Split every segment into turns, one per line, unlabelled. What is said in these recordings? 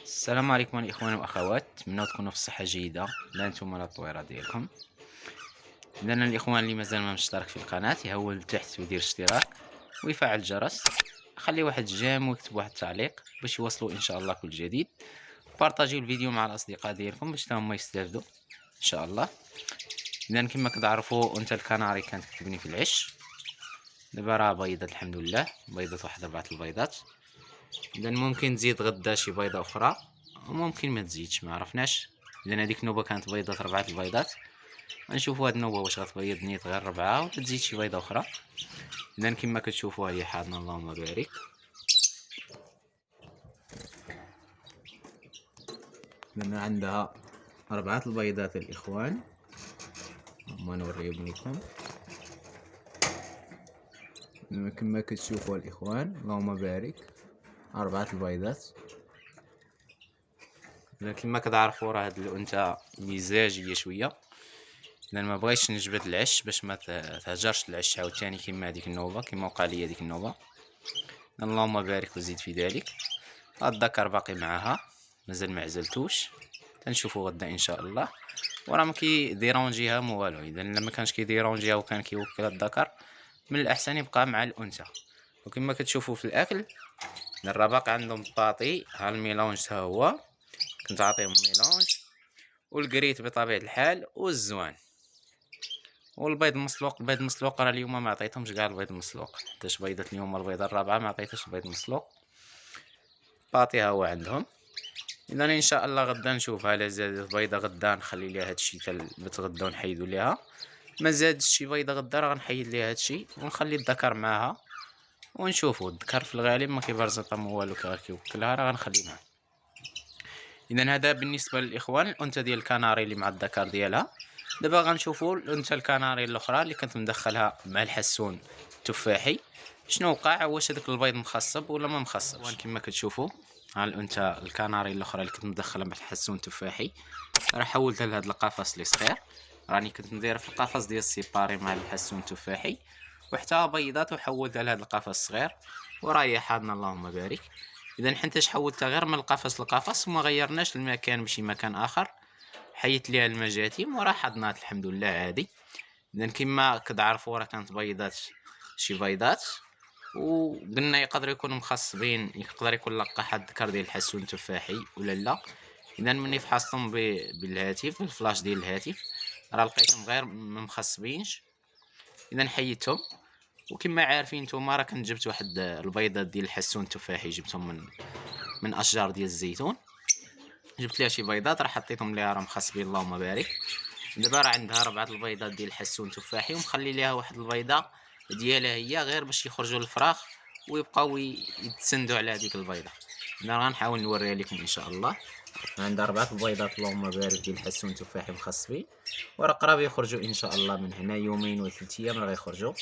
السلام عليكم الاخوان والاخوات، نتمنى تكونوا في صحه جيده. لا انتم لا الطويره ديالكم. اذا الاخوان اللي مازال ما مشترك في القناه يهول لتحت ويدير اشتراك ويفعل الجرس، خلي واحد الجيم ويكتب واحد التعليق باش يوصلوا ان شاء الله كل جديد. بارطاجيو الفيديو مع الاصدقاء ديالكم باش هما يستافدوا ان شاء الله. اذا كما كتعرفوا انت الكناري كانت كتبني في العش، دابا راه بيضات الحمد لله، بيضات واحد 4 البيضات. اذا ممكن تزيد غدا شي بيضه اخرى وممكن ما تزيدش، ما عرفناش. اذا هذيك النوبه كانت بيضات 4 البيضات، غنشوفوا هاد النوبه واش غتبيض نيت غير 4 ولا تزيد شي بيضه اخرى. اذا كما كتشوفوا هي حاضنه اللهم بارك. لان عندها 4 البيضات الاخوان، هما نوريهم لكم. كما كتشوفوا الاخوان اللهم بارك، 4 البيضات. كما كتعرفوا راه هاد الانثى مزاجيه شويه، لان ما بغيتش نجبد العش باش ما تهجرش العش عاوتاني كما هذيك النوبه، كما وقع لي هذيك النوبه. اللهم بارك وزيد في ذلك. الذكر باقي معاها مازال ما عزلتوش، تنشوفوا غدا ان شاء الله. وراه ما كيديرونجيها مو والو. اذا لما كانش كيديرونجيها وكان كيوكل الذكر، من الاحسن يبقى مع الانثى. وكما كتشوفوا في الاكل راه باقي عندهم الباطي، ها الميلونج تا هو كنت عاطيهم ميلونج، والكريت بطبيعه الحال، والزوان، والبيض مسلوق. البيض مسلوق راه اليوم ما عطيتهمش كاع البيض مسلوق، حتىش بيضه اليوم البيضه الرابعه ما عطيتهاش البيض مسلوق. باطي ها هو عندهم. اذا ان شاء الله غدا نشوفها لا زادت بيضه غدا نخلي ليها هادشي حتى بتغدا ونحيدو ليها. ما زادش شي بيضه غدا راه غنحيد ليها هادشي ونخلي الذكر معاها ونشوفوا. الذكر في الغالب ما كيبرزط ما والو، كيوكلها راه غنخلي معاه. اذا هذا بالنسبه للاخوان الانثى ديال الكناري اللي مع الذكر ديالها. دابا غنشوفوا الانثى الكناري الاخرى اللي كنت مدخلها مع الحسون التفاحي، شنو وقع، واش هذاك البيض مخصب ولا ما مخصبش. كما كتشوفوا ها الانثى الكناري الاخرى اللي كنت مدخلها مع الحسون التفاحي، راه حولتها لهذا القفص اللي صغير. راني كنت ندير في القفص ديال السيباري مع الحسون التفاحي، وحتى بيضات وحولتها لهذا القفص الصغير، وراه هي حاضنه اللهم بارك. اذا حنتاش حولتها غير من القفص للقفص وما غيرناش المكان بشي مكان اخر، حيت ليها المجاتم وراه حضنات الحمد لله عادي. اذا كما كتعرفوا راه كانت بيضات شي بيضات، وقلنا يقدر يكونوا مخصبين، يقدر يكون لقح الذكر ديال الحسون التفاحي ولا لا. اذا مني فحصتهم بالهاتف بالفلاش ديال الهاتف راه لقيتهم غير ما مخصبينش، اذا حيدتهم. وكما عارفين نتوما راه كنت جبت واحد البيضات ديال الحسون التفاحي، جبتهم من اشجار ديال الزيتون، جبت ليها شي بيضات راه حطيتهم ليها راه مخصبين اللهم بارك. دابا راه عندها 4 البيضات ديال الحسون تفاحي، ومخلي ليها واحد البيضه ديالها هي غير باش يخرجوا للفراخ ويبقاو يتسندوا على هذيك البيضه. انا غنحاول نوريها لكم ان شاء الله. عندها 4 البيضات اللهم بارك ديال الحسون تفاحي مخصبين، وراه قراب يخرجوا ان شاء الله، من هنا يومين ولا 3 ايام راه غيخرجوا،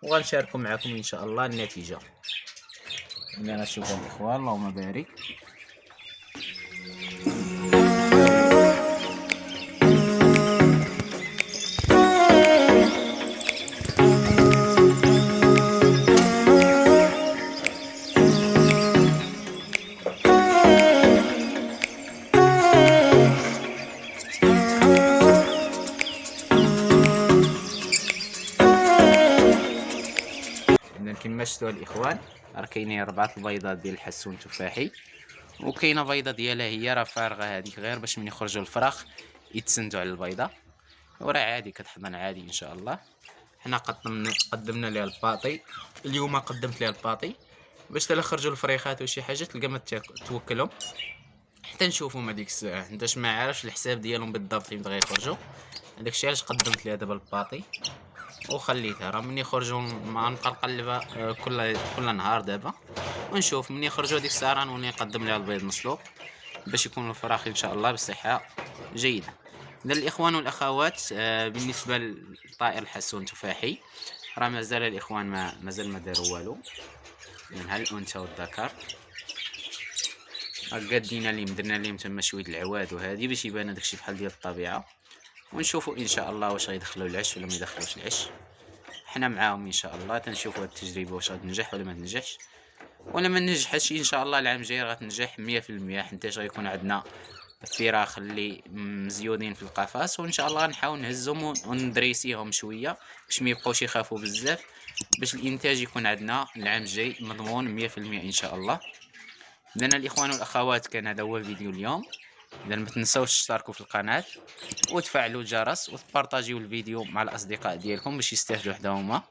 وغنشاركوا معكم ان شاء الله النتيجه. انا نشوفوا الاخوان اللهم بارك. اذا كما شفتوا الاخوان راه كاينين 4 البيضات ديال الحسون التفاحي، وكاينه بيضه ديالها هي راه فارغه هذيك غير باش من يخرجوا الفراخ يتسندوا على البيضه، وراه عادي كتحضن عادي ان شاء الله. حنا قدمنا ليها الباطي اليوم، قدمت ليها الباطي باش تلا خرجوا الفريخات وشي حاجه تلقى ما توكلهم حتى نشوفهم هذيك الساعه، انتش ما عارفش الحساب ديالهم بالضبط امتى غيخرجوا. هذاك الشيء علاش قدمت ليها دابا الباطي وخليتها. راه من يخرجوا ما نبقى نقلبها كل نهار دابا، ونشوف من يخرجوا هذيك الساعه راني نقدم لها البيض مسلوق باش يكونوا الفراخ ان شاء الله بصحه جيده. اذا الاخوان والاخوات بالنسبه للطائر الحسون تفاحي راه مازال الاخوان مازال ما داروا والو من الانثى والذكر. قادينا ليهم درنا ليهم تما شويه العواد وهذه باش يبان داكشي بحال ديال الطبيعه، ونشوفوا ان شاء الله واش غيدخلوا العش ولا ما يدخلوش العش. حنا معاهم ان شاء الله تنشوفوا هاد التجربه واش غتنجح ولا ما تنجحش. ولا ما نجحتش ان شاء الله العام الجاي غتنجح 100%، حيتاش غيكون عندنا الفراخ اللي مزيودين في القفص، وان شاء الله نحاول نهزهم وندريسيهم شويه باش ما يبقاوش يخافوا بزاف، باش الانتاج يكون عندنا العام الجاي مضمون 100% ان شاء الله. اذا الاخوان والاخوات كان هذا هو الفيديو اليوم. اذا ما تنساوش تشتركوا في القناه وتفعلوا الجرس وتبارطاجيو الفيديو مع الاصدقاء ديالكم باش يستافدوا حدا هما.